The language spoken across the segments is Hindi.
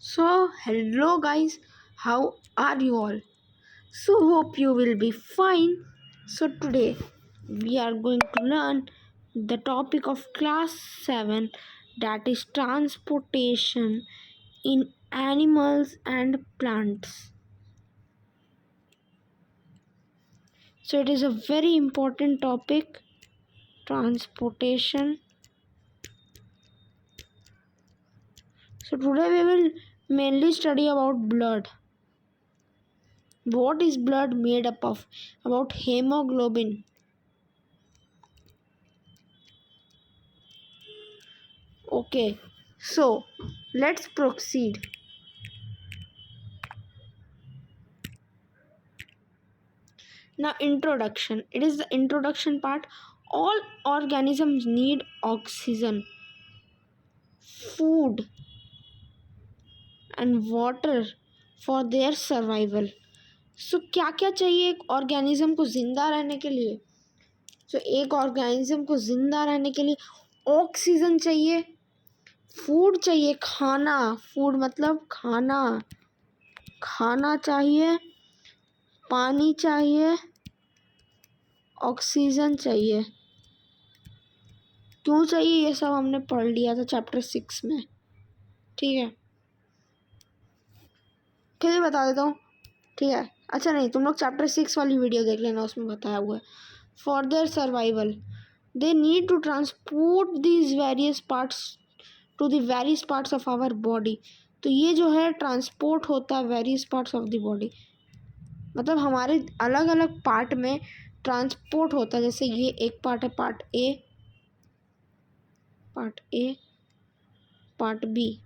So, hello guys, how are you all? So, hope you will be fine. So, today we are going to learn the topic of class 7, that is transportation in animals and plants. So, it is a very important topic, transportation. So, today we will mainly study about blood. What is blood made up of? About hemoglobin. Okay, so let's proceed. Now, introduction. It is the introduction part. All organisms need oxygen, food, and water for their survival. So, क्या क्या चाहिए एक ऑर्गेनिज्म को जिंदा रहने के लिए? तो एक ऑर्गेनिज्म को जिंदा रहने के लिए ऑक्सीजन चाहिए, फूड चाहिए, खाना, फूड मतलब खाना, खाना चाहिए, पानी चाहिए, ऑक्सीजन चाहिए। क्यों चाहिए ये सब हमने पढ़ लिया था चैप्टर 6 में, ठीक है। फिर बता देता हूँ, ठीक है। अच्छा नहीं, तुम लोग चैप्टर 6 वाली वीडियो देख लेना, उसमें बताया हुआ है। For their survival they need to transport these various parts to the various parts of our body. तो ये जो है ट्रांसपोर्ट होता है various parts of the body, मतलब हमारे अलग अलग पार्ट में ट्रांसपोर्ट होता है। जैसे ये एक पार्ट है, पार्ट ए, पार्ट बी।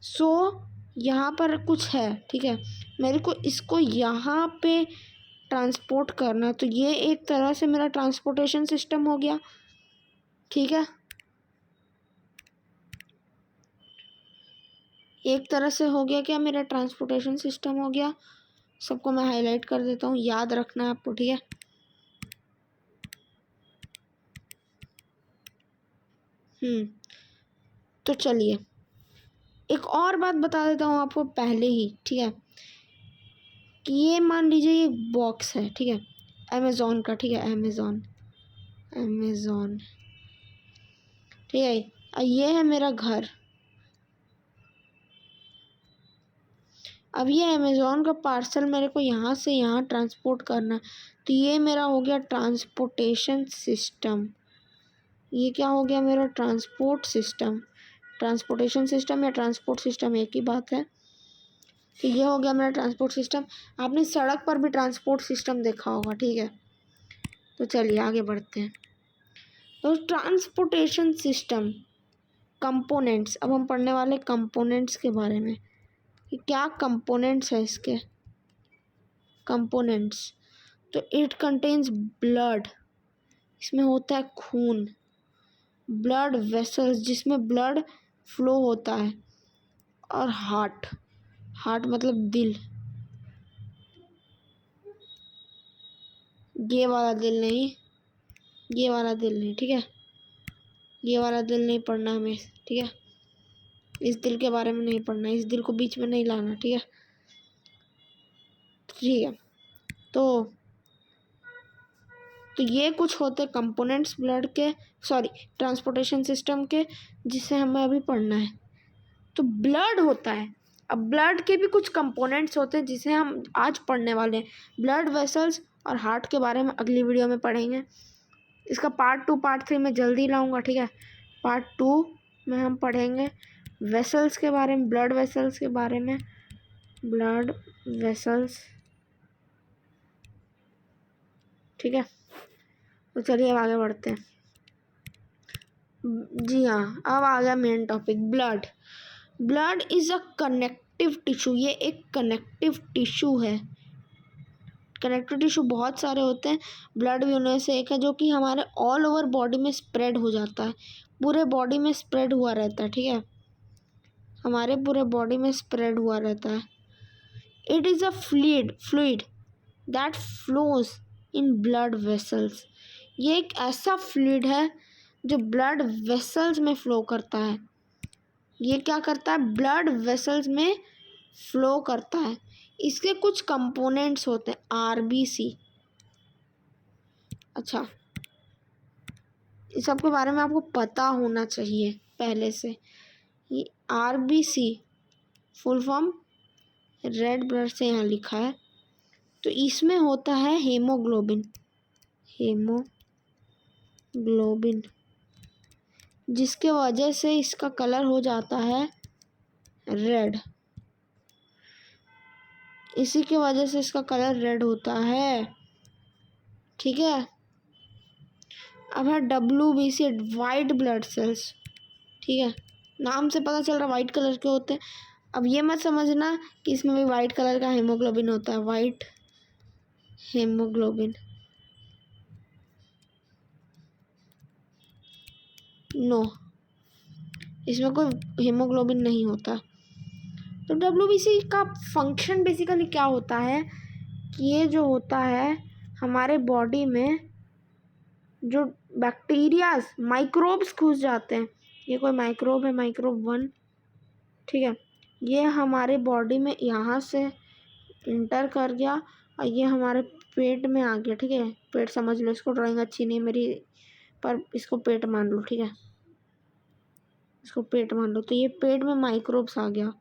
सो यहाँ पर कुछ है, ठीक है, मेरे को इसको यहाँ पे ट्रांसपोर्ट करना, तो ये एक तरह से मेरा ट्रांसपोर्टेशन सिस्टम हो गया, ठीक है। एक तरह से हो गया, क्या मेरा ट्रांसपोर्टेशन सिस्टम हो गया। सबको मैं हाईलाइट कर देता हूँ, याद रखना है आपको, ठीक है। तो चलिए एक और बात बता देता हूँ आपको पहले ही, ठीक है, कि ये मान लीजिए ये बॉक्स है, ठीक है, अमेज़ॉन का, ठीक है, अमेज़ॉन, ठीक है। ये है मेरा घर। अब ये अमेज़ॉन का पार्सल मेरे को यहाँ से यहाँ ट्रांसपोर्ट करना है, तो ये मेरा हो गया ट्रांसपोर्टेशन सिस्टम। ये क्या हो गया मेरा ट्रांसपोर्ट सिस्टम। ट्रांसपोर्टेशन सिस्टम या ट्रांसपोर्ट सिस्टम एक ही बात है। तो ये हो गया मेरा ट्रांसपोर्ट सिस्टम। आपने सड़क पर भी ट्रांसपोर्ट सिस्टम देखा होगा, ठीक है। तो चलिए आगे बढ़ते हैं। तो ट्रांसपोर्टेशन सिस्टम कंपोनेंट्स, अब हम पढ़ने वाले कंपोनेंट्स के बारे में कि क्या कंपोनेंट्स है इसके। कंपोनेंट्स, तो इट कंटेन्स ब्लड, इसमें होता है खून, ब्लड वेसल्स जिसमें ब्लड फ्लो होता है, और हार्ट, हार्ट मतलब दिल, ये वाला दिल नहीं, ये वाला दिल नहीं, ठीक है, ये वाला दिल नहीं पढ़ना हमें, ठीक है। इस दिल के बारे में नहीं पढ़ना, इस दिल को बीच में नहीं लाना, ठीक है, ठीक है। तो ये कुछ होते कंपोनेंट्स ब्लड के, सॉरी ट्रांसपोर्टेशन सिस्टम के, जिसे हमें अभी पढ़ना है। तो ब्लड होता है, अब ब्लड के भी कुछ कंपोनेंट्स होते हैं जिसे हम आज पढ़ने वाले हैं। ब्लड वेसल्स और हार्ट के बारे में अगली वीडियो में पढ़ेंगे। इसका पार्ट 2 पार्ट 3 में जल्दी लाऊंगा, ठीक है। पार्ट 2 में हम पढ़ेंगे वेसल्स के बारे में, ब्लड वेसल्स के बारे में, ब्लड वेसल्स, ठीक है। तो चलिए अब आगे बढ़ते हैं। जी हाँ, अब आ गया main topic, blood. Blood is a connective tissue, ये एक कनेक्टिव टिश्यू है। कनेक्टिव टिश्यू बहुत सारे होते हैं, ब्लड भी उनमें से एक है, जो कि हमारे ऑल ओवर बॉडी में स्प्रेड हो जाता है, पूरे बॉडी में स्प्रेड हुआ रहता है, ठीक है, हमारे पूरे बॉडी में स्प्रेड हुआ रहता है। It is a fluid that flows in blood vessels, ये एक ऐसा फ्लूइड है जो ब्लड वेसल्स में फ्लो करता है। ये क्या करता है, ब्लड वेसल्स में फ्लो करता है। इसके कुछ कंपोनेंट्स होते हैं, आरबीसी। अच्छा, इस सब के बारे में आपको पता होना चाहिए पहले से। ये RBC full form red blood से यहाँ लिखा है। तो इसमें होता है हेमोग्लोबिन, हेमोग्लोबिन, जिसके वजह से इसका कलर हो जाता है रेड। इसी की वजह से इसका कलर रेड होता है। ठीक है। अब है WBC, वाइट ब्लड सेल्स। ठीक है, नाम से पता चल रहा है वाइट कलर के होते हैं। अब ये मत समझना कि इसमें भी वाइट कलर का हेमोग्लोबिन होता है, वाइट हेमोग्लोबिन नो, इसमें कोई हेमोग्लोबिन नहीं होता। तो WBC का फंक्शन बेसिकली क्या होता है कि ये जो होता है हमारे बॉडी में जो बैक्टीरियाज, माइक्रोब्स घुस जाते हैं। ये कोई माइक्रोब है, माइक्रोब 1। ठीक है, ये हमारे बॉडी में यहाँ से इंटर कर गया और ये हमारे पेट में आ गया। ठीक है, पेट समझ लो, इसको ड्राइंग अच्छी नहीं मेरी, पर इसको पेट मान लो। ठीक है, इसको पेट मान लो। तो ये पेट में माइक्रोब्स आ गया।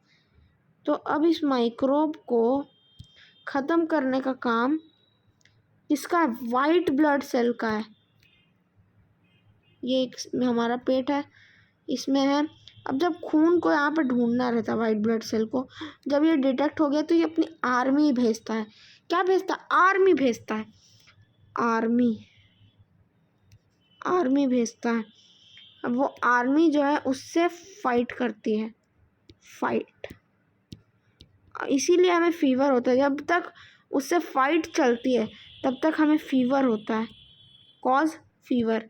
तो अब इस माइक्रोब को ख़त्म करने का काम किसका है, वाइट ब्लड सेल का है। ये एक हमारा पेट है, इसमें है। अब जब खून को यहाँ पे ढूंढना रहता है वाइट ब्लड सेल को, जब ये डिटेक्ट हो गया तो ये अपनी आर्मी भेजता है। क्या भेजता है, आर्मी भेजता है, आर्मी भेजता है। अब वो आर्मी जो है उससे फाइट करती है, फाइट। इसीलिए हमें फीवर होता है। जब तक उससे फाइट चलती है तब तक हमें फीवर होता है, कॉज फीवर।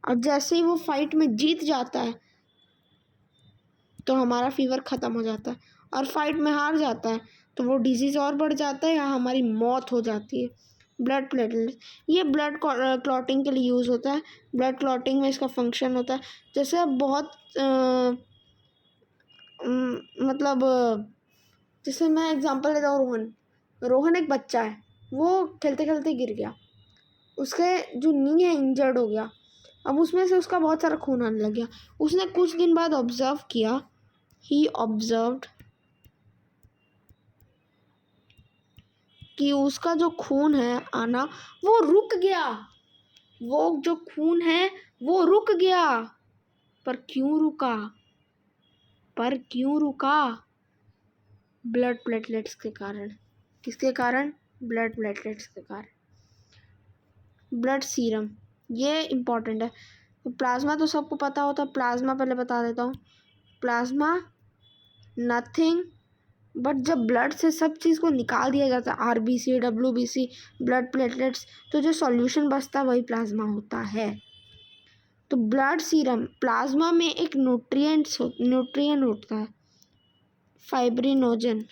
और जैसे ही वो फाइट में जीत जाता है तो हमारा फीवर ख़त्म हो जाता है, और फाइट में हार जाता है तो वो डिजीज़ और बढ़ जाता है या हमारी मौत हो जाती है। ब्लड प्लेटलेट्स, ये ब्लड क्लॉटिंग के लिए यूज़ होता है। ब्लड क्लॉटिंग में इसका फंक्शन होता है। जैसे अब बहुत मतलब जैसे मैं एग्जांपल देता हूँ, रोहन एक बच्चा है, वो खेलते खेलते गिर गया, उसके जो नी है इंजर्ड हो गया। अब उसमें से उसका बहुत सारा खून आने लग गया। उसने कुछ दिन बाद ऑब्जर्व किया, ही ऑब्जर्व्ड कि उसका जो खून है आना वो रुक गया। वो जो खून है वो रुक गया। पर क्यों रुका? ब्लड प्लेटलेट्स के कारण। किसके कारण? ब्लड प्लेटलेट्स के कारण। ब्लड सीरम, ये इम्पॉर्टेंट है। तो प्लाज्मा तो सबको पता होता है, प्लाज्मा पहले बता देता हूँ। प्लाज्मा नथिंग बट जब ब्लड से सब चीज़ को निकाल दिया जाता है, आरबीसी, WBC, ब्लड प्लेटलेट्स, तो जो सॉल्यूशन बचता है वही प्लाज्मा होता है। तो ब्लड सीरम, प्लाज्मा में एक न्यूट्रिएंट होता है, फाइब्रिनोजन।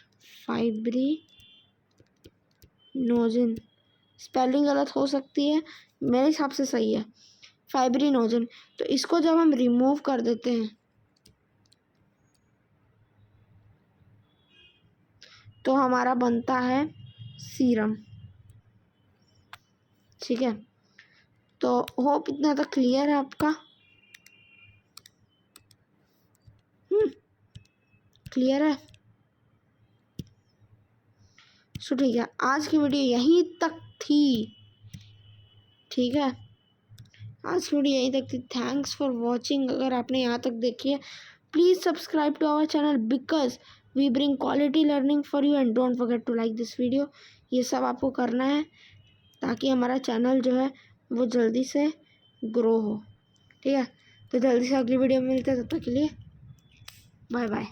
स्पेलिंग गलत हो सकती है, मेरे हिसाब से सही है, फाइब्रिनोजन। तो इसको जब हम रिमूव कर देते हैं तो हमारा बनता है सीरम। ठीक है, तो होप इतना तक क्लियर है आपका। क्लियर है। सो ठीक है, आज की वीडियो यहीं तक थी। ठीक है, आज की वीडियो यहीं तक थी। Thanks for watching. अगर आपने यहाँ तक देखी है, please subscribe to our channel because we bring quality learning for you and don't forget to like this video. ये सब आपको करना है ताकि हमारा चैनल जो है वो जल्दी से ग्रो हो। ठीक है, तो जल्दी से अगली वीडियो में मिलते हैं, तब तक के लिए बाय बाय।